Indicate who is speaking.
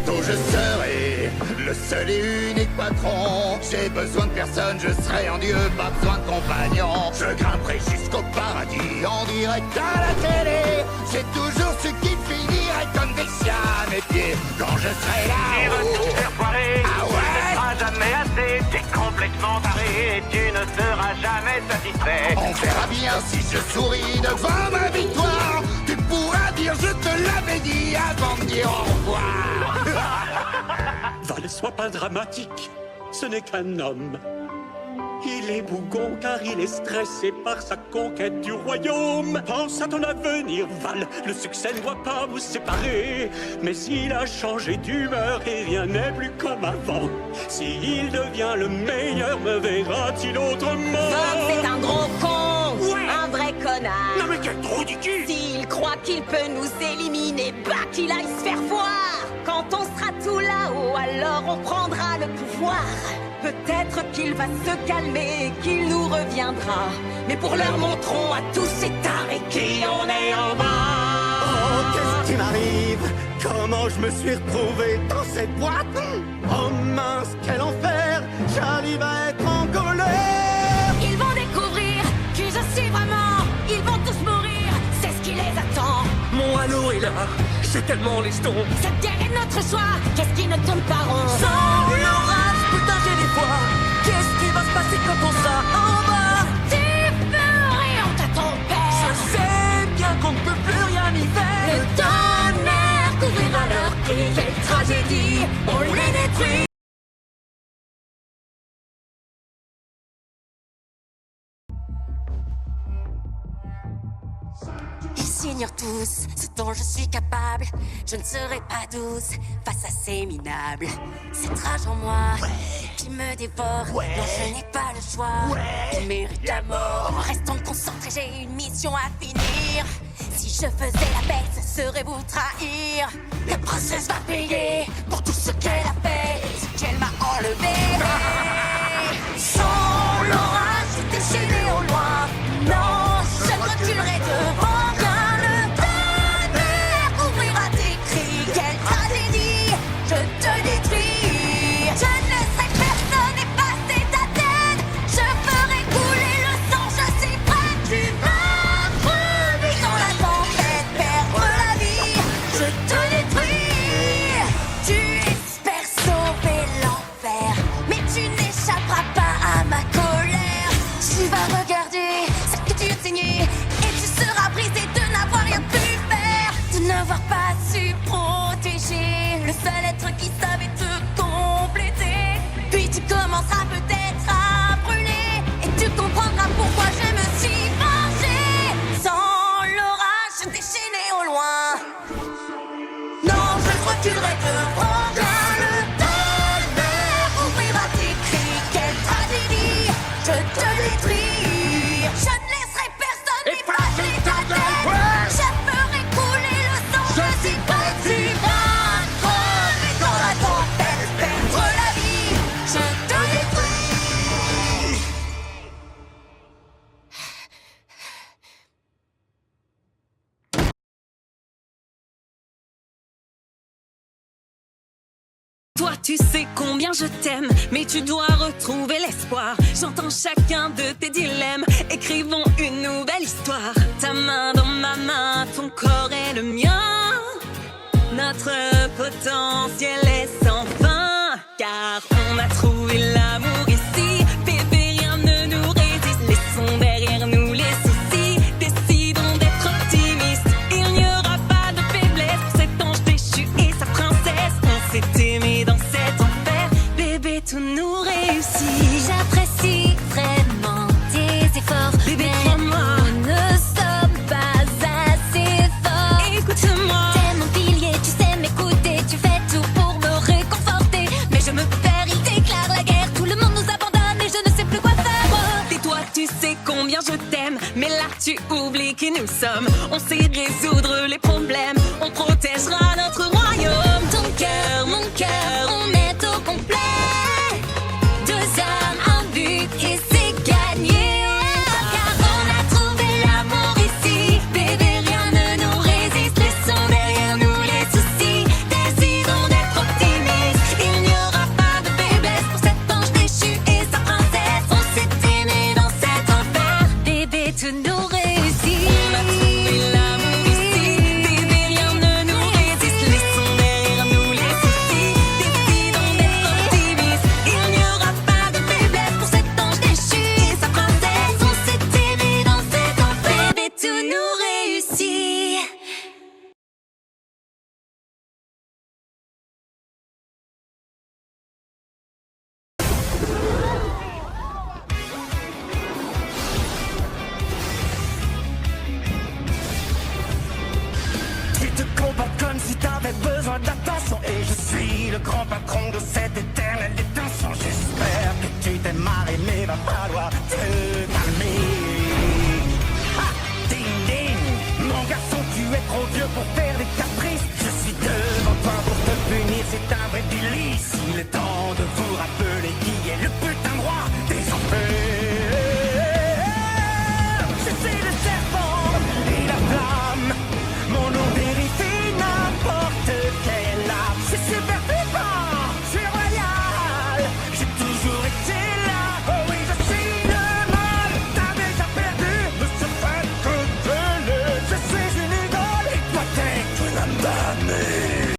Speaker 1: Bientôt je serai le seul et unique patron. J'ai besoin de personne, je serai en Dieu, pas besoin de compagnon. Je grimperai jusqu'au paradis en direct à la télé. J'ai toujours ce qui finirait comme des chiens à mes pieds quand je serai là.
Speaker 2: Tu vas tout faire foirer,
Speaker 1: Ah
Speaker 2: tu
Speaker 1: ouais?
Speaker 2: ne seras jamais assez, t'es complètement taré et tu ne seras jamais satisfait.
Speaker 1: On verra bien si je souris devant ma victoire. Tu pourras dire je te l'avais dit avant de dire au revoir.
Speaker 3: Val, sois pas dramatique, ce n'est qu'un homme. Il est bougon car il est stressé par sa conquête du royaume. Pense à ton avenir, Val, le succès ne doit pas vous séparer. Mais il a changé d'humeur et rien n'est plus comme avant. S'il devient le meilleur, me verra-t-il autrement?
Speaker 4: Bob, c'est un gros con,
Speaker 3: Ouais.
Speaker 4: un vrai connard.
Speaker 3: Non mais quel trou du cul!
Speaker 4: S'il croit qu'il peut nous éliminer, bah qu'il aille se faire voir. Quand on sera tout là-haut, alors on prendra le pouvoir. Peut-être qu'il va se calmer et qu'il nous reviendra. Mais pour l'heure, montrons à tous ces tarés qui on est en bas.
Speaker 5: Oh, qu'est-ce qui m'arrive? Comment je me suis retrouvé dans cette boîte? Oh mince, quel enfer! J'arrive à être en colère!
Speaker 4: Ils vont découvrir qui je suis vraiment. Ils vont tous mourir, c'est ce qui les attend.
Speaker 6: Mon halo est là, j'ai tellement les jetons.
Speaker 4: Cette guerre est notre choix, qu'est-ce qui ne tourne pas rond?
Speaker 6: Sans l'orage, putain j'ai des fois. Qu'est-ce qui va se passer quand on sera en bas?
Speaker 4: Tu peux rien à ton
Speaker 6: Je
Speaker 4: père.
Speaker 6: sais bien qu'on ne peut plus rien y
Speaker 4: Le
Speaker 6: faire.
Speaker 4: tonnerre couvrira leur cris. Quelle tragédie, on les détruit.
Speaker 7: Ils ignorent tous ce dont je suis capable. Je ne serai pas douce face à ces minables. Cette rage en moi qui me dévore. Non, je n'ai pas le choix. Ils méritent la mort. Restons concentrés, j'ai une mission à finir. Si je faisais la paix, ce serait vous trahir. La princesse va payer pour tout ce qu'elle a fait, ce qu'elle m'a enlevé. Sans l'orage, je déchaîné au loin. Non, je ne reculerai devant rien. Le tonnerre ouvrira tes cris. Quelle tragédie, je te détruis. Je ne laisserai personne effacer ta tête. Je ferai couler le sang, je suis prête. Tu vas crever dans la tempête, perdre la vie. Je te détruis. Tu espères sauver l'enfer, mais tu n'échapperas pas à ma colère. Tu vas regarder ce que tu as saigné et tu seras brisé de n'avoir rien pu faire, de n'avoir pas su protéger le seul être qui savait te compléter. Puis tu commenceras peut-être à brûler et tu comprendras pourquoi je me suis vengée. Sans l'orage, je déchaînais au loin. Non, je ne reculerai devant rien. Le tonnerre ouvrira tes cris. Quelle tragédie, je te détruis. Je ne laisserai personne effacer ta tête. Je ferai couler le sang, je suis prête. Tu vas crever dans la tempête, perdre la vie. Je te détruis.
Speaker 8: Toi, tu sais combien je t'aime, mais tu dois retrouver l'espoir. J'entends chacun de tes dilemmes, écrivons une nouvelle histoire. Ta main dans ma main, ton corps est le mien. Notre potentiel est sans fin, car on a trouvé l'amour ici. Bébé, rien ne nous résiste, laissons derrière nous les soucis. Décidons d'être optimistes, il n'y aura pas de faiblesse pour cet ange déchu et sa princesse. On s'est aimé dans cet enfer, bébé, tout nous réussit.
Speaker 7: J'apprécie vraiment tes efforts,
Speaker 8: Bébé,
Speaker 7: mais
Speaker 8: crois-moi,
Speaker 7: nous ne sommes pas assez forts.
Speaker 8: écoute-moi.
Speaker 7: T'es mon pilier, tu sais m'écouter, tu fais tout pour me réconforter. Mais je me perds, il déclare la guerre, tout le monde nous abandonne et je ne sais plus quoi faire.
Speaker 8: Tais-toi, tu sais combien je t'aime, mais là tu oublies qui nous sommes. On sait résoudre les problèmes, on protégera notre royaume.
Speaker 7: Ton cœur, mon cœur, on est au complet. Deux âmes, un but et c'est gagné. Car on a trouvé l'amour ici. Bébé, rien ne nous résiste, laissons derrière nous les soucis. Décidons d'être
Speaker 5: poisson et je suis le grand patron de cette éternelle détention. J'espère que tu t'es marré, mais va falloir